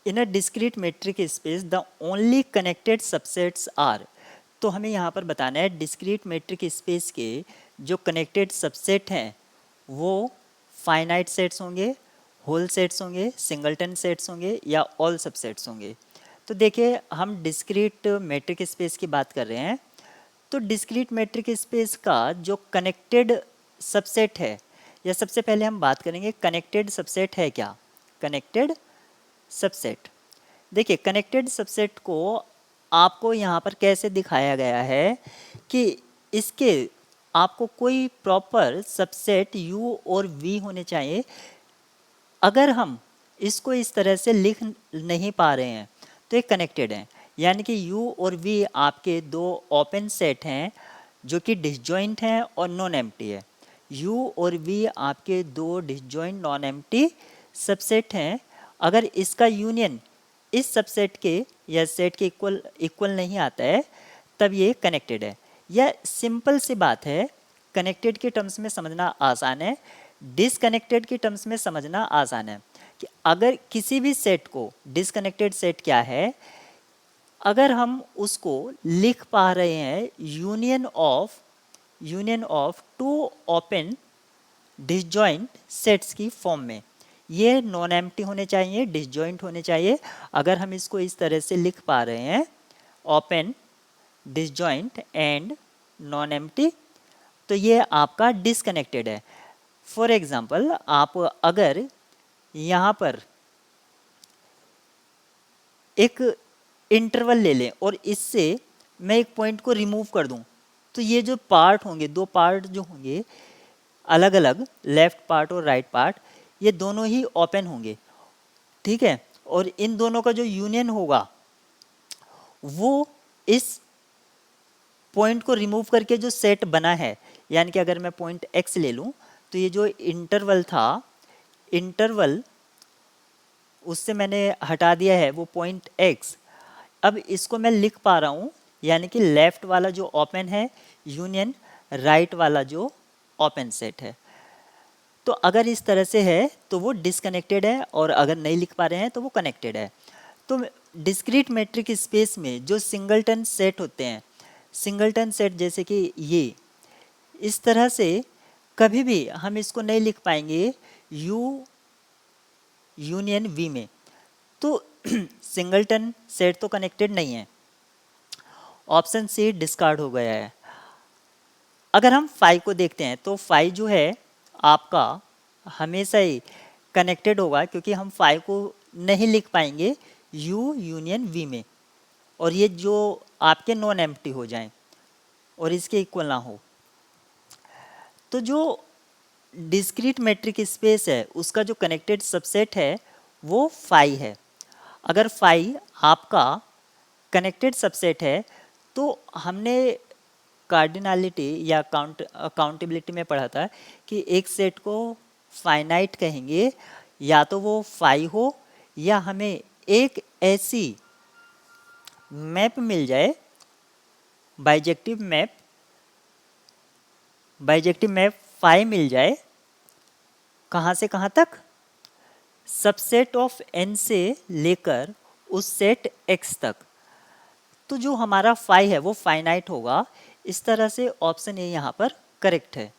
In a discrete metric space the only connected subsets are. तो हमें यहाँ पर बताना है डिस्क्रीट मेट्रिक स्पेस के जो कनेक्टेड सबसेट हैं वो फाइनाइट सेट्स होंगे, होल सेट्स होंगे, सिंगलटन सेट्स होंगे या ऑल सबसेट्स होंगे। तो देखिए हम डिस्क्रीट मेट्रिक स्पेस की बात कर रहे हैं। तो डिस्क्रीट मेट्रिक स्पेस का जो कनेक्टेड सबसेट है, या सबसे पहले हम बात करेंगे कनेक्टेड सबसेट है क्या। कनेक्टेड सबसेट, देखिए कनेक्टेड सबसेट को आपको यहाँ पर कैसे दिखाया गया है कि इसके आपको कोई प्रॉपर सबसेट U और V होने चाहिए। अगर हम इसको इस तरह से लिख नहीं पा रहे हैं तो ये कनेक्टेड है, यानी कि U और V आपके दो ओपन सेट हैं जो कि डिसजॉइंट हैं और नॉन एम्प्टी है। U और V आपके दो डिसजॉइंट नॉन एम्प्टी सबसेट हैं। अगर इसका यूनियन इस सबसेट के या सेट के इक्वल नहीं आता है तब ये कनेक्टेड है। यह सिंपल सी बात है, कनेक्टेड के टर्म्स में समझना आसान है, डिसकनेक्टेड के टर्म्स में समझना आसान है। कि अगर किसी भी सेट को, डिसकनेक्टेड सेट क्या है, अगर हम उसको लिख पा रहे हैं union of two open disjoint sets की फॉर्म में, ये नॉन एम्प्टी होने चाहिए, डिसजॉइंट होने चाहिए। अगर हम इसको इस तरह से लिख पा रहे हैं open disjoint and non empty, तो ये आपका डिसकनेक्टेड है। फॉर एग्जाम्पल आप अगर यहाँ पर एक इंटरवल ले लें और इससे मैं एक पॉइंट को रिमूव कर दूं, तो ये जो पार्ट होंगे, दो पार्ट जो होंगे अलग अलग, लेफ्ट पार्ट और राइट पार्ट, ये दोनों ही ओपन होंगे, ठीक है। और इन दोनों का जो यूनियन होगा वो इस पॉइंट को रिमूव करके जो सेट बना है, यानी कि अगर मैं पॉइंट x ले लूं तो ये जो इंटरवल था, इंटरवल उससे मैंने हटा दिया है वो पॉइंट x। अब इसको मैं लिख पा रहा हूँ, यानी कि लेफ्ट वाला जो ओपन है यूनियन राइट वाला जो ओपन सेट है। तो अगर इस तरह से है तो वो डिसकनेक्टेड है, और अगर नहीं लिख पा रहे हैं तो वो कनेक्टेड है। तो डिस्क्रीट मेट्रिक स्पेस में जो सिंगलटन सेट होते हैं, सिंगलटन सेट जैसे कि ये इस तरह से कभी भी हम इसको नहीं लिख पाएंगे U यूनियन V में, तो सिंगलटन सेट तो कनेक्टेड नहीं है। ऑप्शन सी डिस्कार्ड हो गया है। अगर हम फाई को देखते हैं तो फाई जो है आपका हमेशा ही कनेक्टेड होगा, क्योंकि हम फाई को नहीं लिख पाएंगे U यूनियन V में, और ये जो आपके नॉन एम्प्टी हो जाएं और इसके इक्वल ना हो। तो जो डिस्क्रीट मेट्रिक स्पेस है उसका जो कनेक्टेड सबसेट है वो फाई है। अगर फाई आपका कनेक्टेड सबसेट है तो हमने कार्डिनलिटी या अकाउंटेबिलिटी में पढ़ा था कि एक सेट को फाइनाइट कहेंगे या तो वो फाई हो, या हमें एक ऐसी मैप मिल जाए, बाइजेक्टिव मैप फाई मिल जाए, कहाँ से कहाँ तक, सबसेट ऑफ n से लेकर उस सेट x तक। तो जो हमारा फाई है वो फाइनाइट होगा। इस तरह से ऑप्शन ए यहाँ पर करेक्ट है।